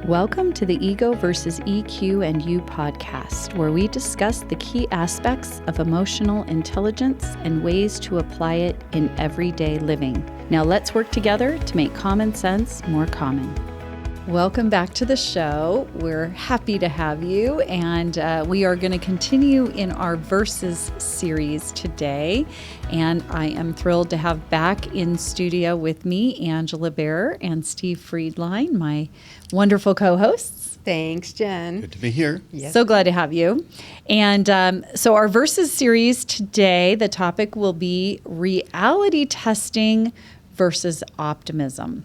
Welcome to the Ego versus EQ and You podcast, where we discuss the key aspects of emotional intelligence and ways to apply it in everyday living. Now let's work together to make common sense more common. Welcome back to the show. We're happy to have you, and we are going to continue in our Verses series today. And I am thrilled to have back in studio with me Angela Bear and Steve Friedline, my wonderful co-hosts. Thanks, Jen. Good to be here. Yes. So glad to have you. And so our Verses series today, the topic will be reality testing versus optimism.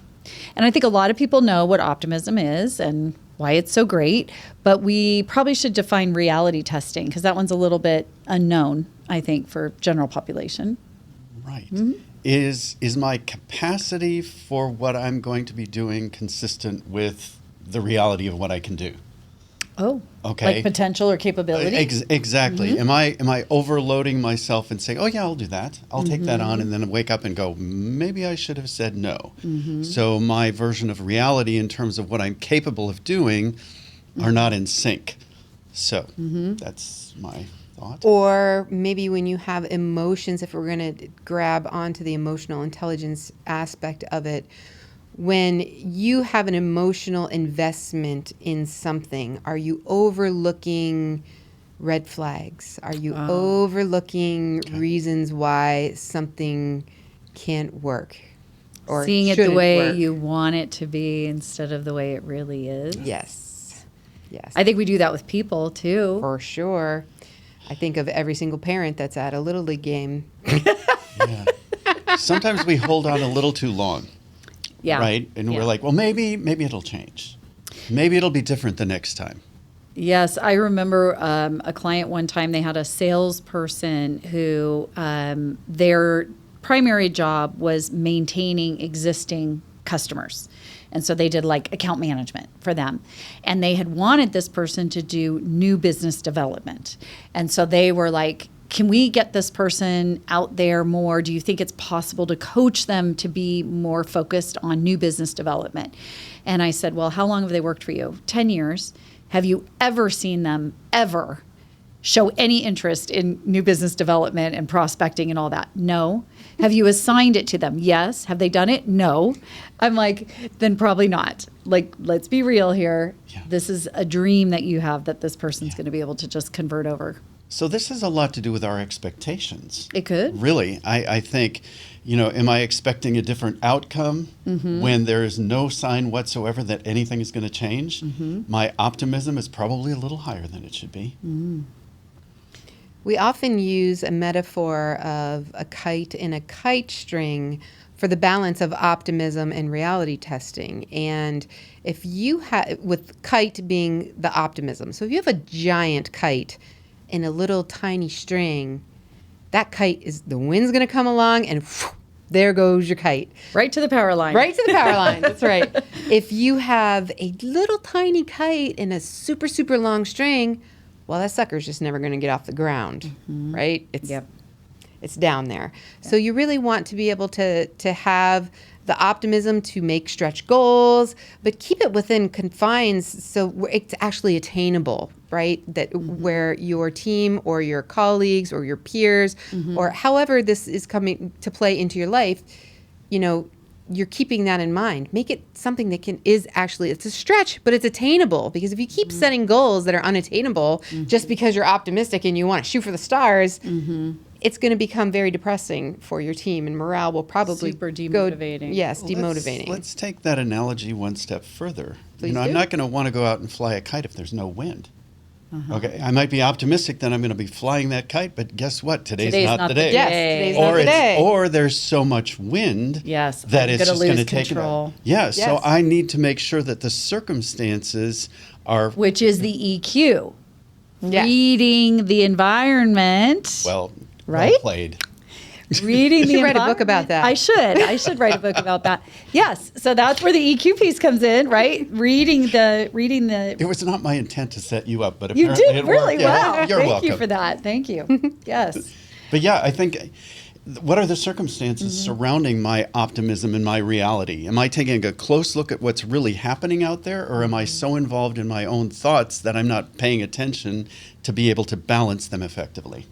And I think a lot of people know what optimism is and why it's so great, but we probably should define reality testing because that one's a little bit unknown, I think, for general population. Right. Mm-hmm. Is my capacity for what I'm going to be doing consistent with the reality of what I can do? Oh, okay. Like potential or capability? Exactly. Mm-hmm. Am I overloading myself and saying, oh yeah, I'll do that. I'll take that on, and then wake up and go, maybe I should have said no. Mm-hmm. So my version of reality in terms of what I'm capable of doing are not in sync. So that's my thought. Or maybe when you have emotions, if we're going to grab onto the emotional intelligence aspect of it, when you have an emotional investment in something, are you overlooking red flags? Are you overlooking reasons why something can't work? Or seeing it the way work? you want it to be instead of the way it really is? Yes. I think we do that with people, too. For sure. I think of every single parent that's at a Little League game. Yeah. Sometimes we hold on a little too long. Yeah. Right? And we're like, well, maybe it'll change. Maybe it'll be different the next time. Yes. I remember a client one time, they had a salesperson who their primary job was maintaining existing customers. And so they did like account management for them. And they had wanted this person to do new business development. And so they were like, can we get this person out there more? Do you think it's possible to coach them to be more focused on new business development? And I said, well, how long have they worked for you? 10 years. Have you ever seen them ever show any interest in new business development and prospecting and all that? No. Have you assigned it to them? Yes. Have they done it? No. I'm like, then probably not. Like, let's be real here. Yeah. This is a dream that you have that this person's going to be able to just convert over. So this has a lot to do with our expectations. It could. Really. I think, am I expecting a different outcome when there is no sign whatsoever that anything is going to change? My optimism is probably a little higher than it should be. We often use a metaphor of a kite and a kite string for the balance of optimism and reality testing. And if you have, with kite being the optimism, so if you have a giant kite in a little tiny string, that kite is, the wind's going to come along and there goes your kite. Right to the power line. Right to the power line. That's right. If you have a little tiny kite in a super, super long string, well, that sucker's just never going to get off the ground, right? It's down there. Yep. So you really want to be able to have the optimism to make stretch goals, but keep it within confines so it's actually attainable, right? That where your team or your colleagues or your peers or however this is coming to play into your life, you're keeping that in mind. Make it something that it's a stretch, but it's attainable. Because if you keep setting goals that are unattainable just because you're optimistic and you want to shoot for the stars, it's going to become very depressing for your team, and morale will probably super demotivating. Demotivating. Let's take that analogy one step further. Please do. I'm not going to want to go out and fly a kite if there's no wind. Okay, I might be optimistic that I'm going to be flying that kite, but guess what? Today's not the day. Yes, today's not the day. Or there's so much wind that it's just going to take control. Yes. So I need to make sure that the circumstances are... Which is the EQ. Reading the environment. Well played. Reading the environment. You should write a book about that. I should write a book about that. Yes. So that's where the EQ piece comes in, right? Reading the. It was not my intent to set you up, but you apparently did really well. You're welcome. Thank you for that. Thank you. Yes. But yeah, I think what are the circumstances surrounding my optimism and my reality? Am I taking a close look at what's really happening out there, or am I so involved in my own thoughts that I'm not paying attention to be able to balance them effectively?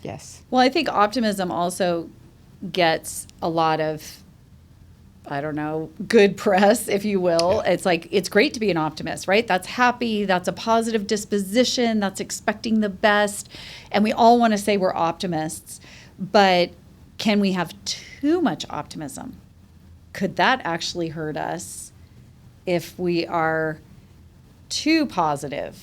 Yes. Well, I think optimism also gets a lot of, I don't know, good press, if you will. Yeah. It's like, it's great to be an optimist, right? That's happy, that's a positive disposition, that's expecting the best. And we all want to say we're optimists, but can we have too much optimism? Could that actually hurt us if we are too positive?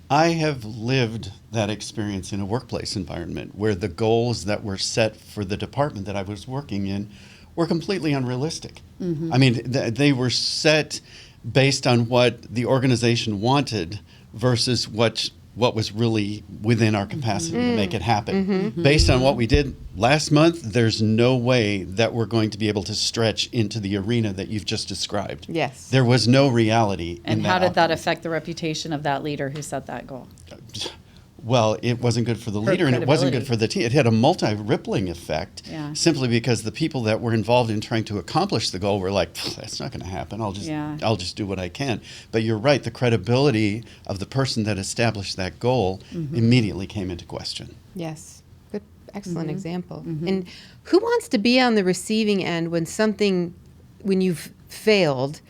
I have lived that experience in a workplace environment where the goals that were set for the department that I was working in were completely unrealistic. I mean, they were set based on what the organization wanted versus what was really within our capacity to make it happen. Based on what we did last month, there's no way that we're going to be able to stretch into the arena that you've just described. Yes. There was no reality in And that how did that optimism. affect the reputation of that leader who set that goal? Well, it wasn't good for the Her leader, and it wasn't good credibility. for the team. It had a multi-rippling effect, Yeah. simply because the people that were involved in trying to accomplish the goal were like, "That's not going to happen. I'll just do what I can." But you're right; the credibility of the person that established that goal immediately came into question. Yes. Good, excellent example. And who wants to be on the receiving end when you've failed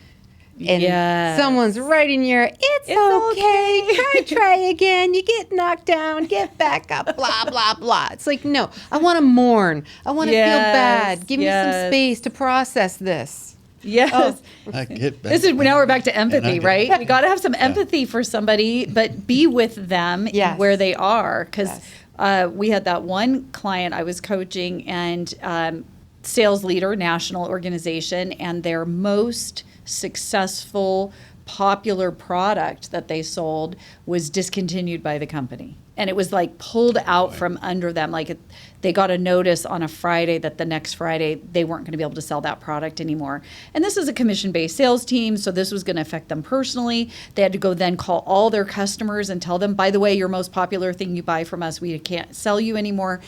and Yes. someone's right in your, it's okay, try again, you get knocked down, get back up, blah, blah, blah. It's like, no, I want to mourn. I want to feel bad. Give me some space to process this. Yes. I get back. This is now we're back to And I empathy, get- right? We got to have some empathy for somebody, but be with them Yes. where they are. Because Yes. we had that one client I was coaching, and sales leader, national organization, and their most successful, popular product that they sold was discontinued by the company. And it was like pulled out from under them. Like they got a notice on a Friday that the next Friday they weren't going to be able to sell that product anymore. And this is a commission-based sales team, so this was going to affect them personally. They had to go then call all their customers and tell them, by the way, your most popular thing you buy from us, we can't sell you anymore.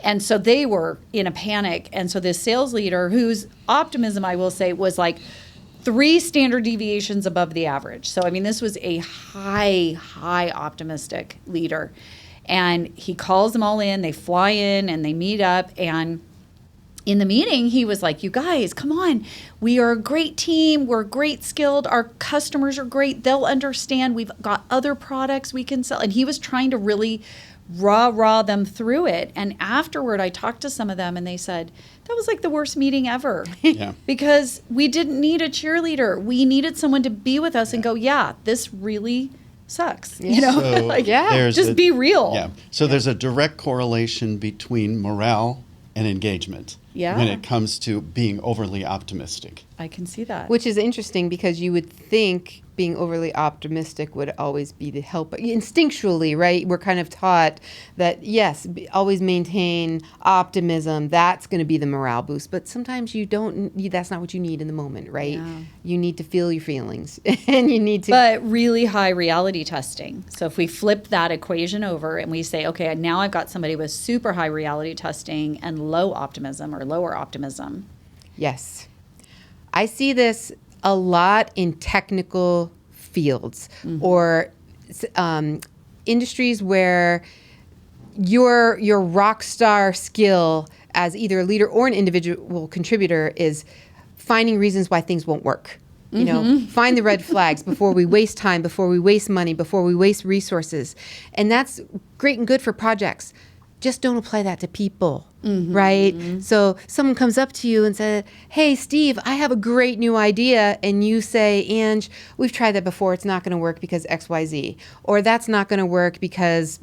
And so they were in a panic. And so this sales leader, whose optimism, I will say, was like 3 standard deviations above the average. So, I mean, this was a high optimistic leader. And he calls them all in, they fly in and they meet up. And in the meeting, he was like, you guys, come on. We are a great team. We're great skilled. Our customers are great. They'll understand. We've got other products we can sell. And he was trying to really rah them through it. And afterward, I talked to some of them and they said, that was like the worst meeting ever. Yeah. Because we didn't need a cheerleader. We needed someone to be with us and go, yeah, this really sucks. You know, So like, there's just be real. Yeah. So there's a direct correlation between morale and engagement Yeah. when it comes to being overly optimistic. I can see that. Which is interesting because you would think being overly optimistic would always be the help. Instinctually, right? We're kind of taught that, yes, always maintain optimism. That's going to be the morale boost. But sometimes you don't, that's not what you need in the moment, right? Yeah. You need to feel your feelings and you need to. But really high reality testing. So if we flip that equation over and we say, okay, now I've got somebody with super high reality testing and low optimism or lower optimism. Yes. I see this a lot in technical fields or industries where your rock star skill as either a leader or an individual contributor is finding reasons why things won't work. You know, find the red flags before we waste time, before we waste money, before we waste resources. And that's great and good for projects. Just don't apply that to people, right? So someone comes up to you and says, hey, Steve, I have a great new idea. And you say, Ange, we've tried that before. It's not going to work because X, Y, Z. Or that's not going to work because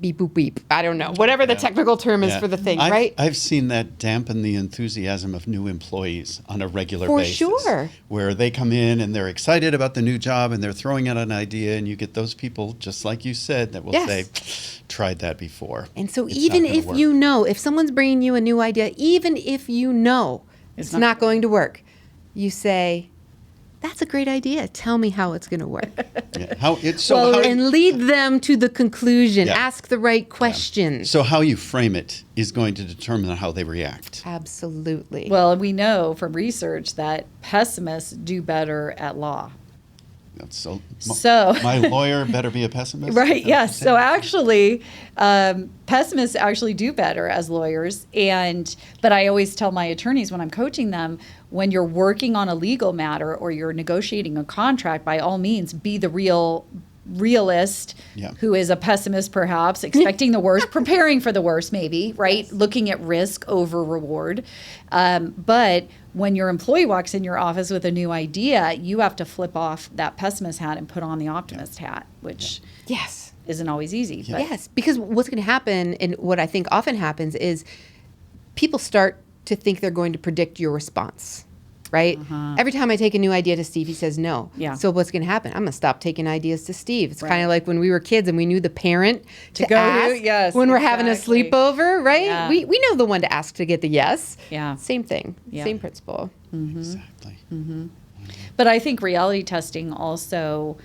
beep, boop, beep. I don't know. Whatever the technical term is Yeah. for the thing, I've, right? I've seen that dampen the enthusiasm of new employees on a regular For basis. sure. Where they come in and they're excited about the new job and they're throwing out an idea, and you get those people, just like you said, that will Yes. say, tried that before. And so It's even not gonna if work. you know, if someone's bringing you a new idea, even if you know it's not going to work, you say, That's a great idea. Tell me how it's going to work. Yeah. How And lead them to the conclusion. Yeah. Ask the right questions. so how you frame it is going to determine how they react. Absolutely. Well, we know from research that pessimists do better at law. So my lawyer better be a pessimist? Right, yes. So actually, pessimists actually do better as lawyers. But I always tell my attorneys when I'm coaching them, when you're working on a legal matter or you're negotiating a contract, by all means, be the realist who is a pessimist perhaps, expecting the worst, preparing for the worst maybe, right? Yes. Looking at risk over reward. But when your employee walks in your office with a new idea, you have to flip off that pessimist hat and put on the optimist hat, which isn't always easy. Yeah. Yes, because what's going to happen, and what I think often happens, is people start to think they're going to predict your response. Right? Every time I take a new idea to Steve, he says no. Yeah. So what's going to happen? I'm going to stop taking ideas to Steve. It's kind of like when we were kids and we knew the parent to go ask yes, when we're having a sleepover, right? Yeah. We know the one to ask to get the yes. Yeah. Same thing. Yeah. Same principle. Exactly. But I think reality testing also,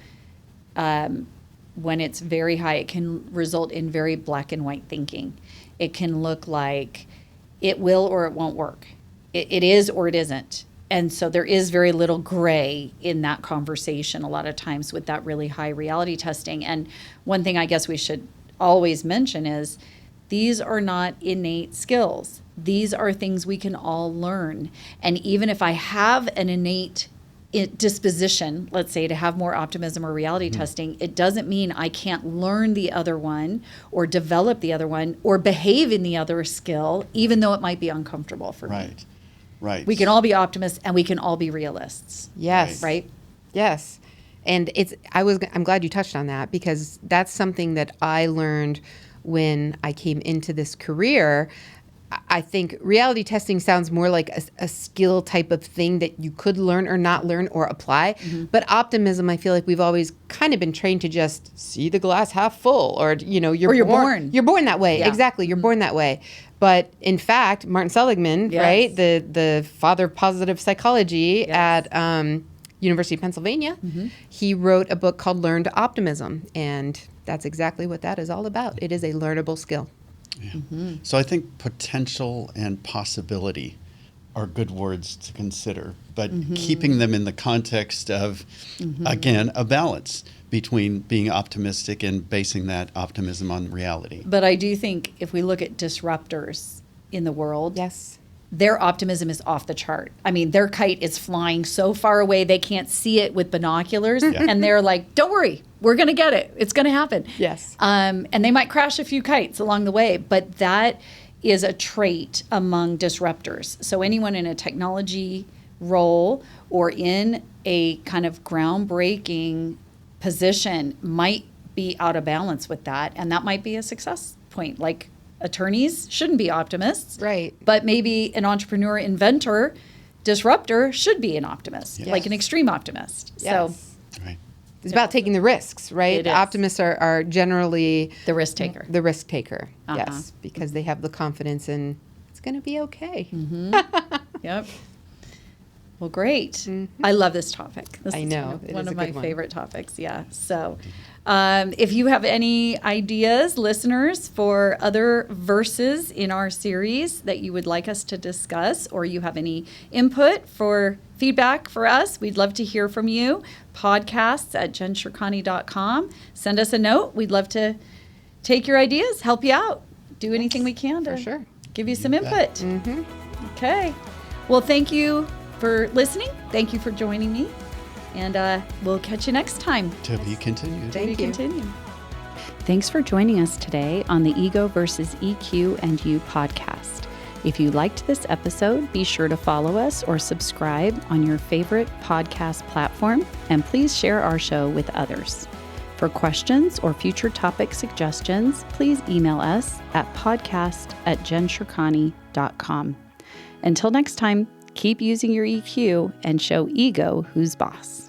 when it's very high, it can result in very black and white thinking. It can look like it will or it won't work. It is or it isn't. And so there is very little gray in that conversation a lot of times with that really high reality testing. And one thing I guess we should always mention is these are not innate skills. These are things we can all learn. And even if I have an innate disposition, let's say, to have more optimism or reality testing, it doesn't mean I can't learn the other one or develop the other one or behave in the other skill, even though it might be uncomfortable for me. Right. We can all be optimists and we can all be realists. Yes. Right? Yes. And I'm glad you touched on that, because that's something that I learned when I came into this career. I think reality testing sounds more like a skill type of thing that you could learn or not learn or apply. But optimism, I feel like we've always kind of been trained to just see the glass half full, or you're born. You're born that way. Yeah. Exactly. You're born that way. But in fact, Martin Seligman, right, the father of positive psychology at University of Pennsylvania, he wrote a book called Learn to Optimism, and that's exactly what that is all about. It is a learnable skill. Yeah. So I think potential and possibility are good words to consider, but keeping them in the context of, again, a balance between being optimistic and basing that optimism on reality. But I do think if we look at disruptors in the world, their optimism is off the chart. I mean, their kite is flying so far away they can't see it with binoculars, and they're like, don't worry, we're going to get it. It's going to happen. Yes. And they might crash a few kites along the way, but that is a trait among disruptors. So anyone in a technology role or in a kind of groundbreaking position might be out of balance with that, and that might be a success point. Like, attorneys shouldn't be optimists, right? But maybe an entrepreneur, inventor, disruptor should be an optimist, like an extreme optimist. So it's about taking the risks, right? Optimists are generally the risk taker. The risk taker, yes, because they have the confidence in it's going to be okay. Yep. Well, great. I love this topic. This I know. is one of my favorite topics. Yeah. So if you have any ideas, listeners, for other verses in our series that you would like us to discuss, or you have any input for feedback for us, we'd love to hear from you. Podcasts@jenshirkani.com. Send us a note. We'd love to take your ideas, help you out, do anything we can to give you some input. Okay. Well, thank you for listening. Thank you for joining me. And we'll catch you next time. To be continued. To be continued. Thanks for joining us today on the Ego versus EQ and You podcast. If you liked this episode, be sure to follow us or subscribe on your favorite podcast platform, and please share our show with others. For questions or future topic suggestions, please email us at podcast@jenshirkani.com. Until next time, keep using your EQ and show ego who's boss.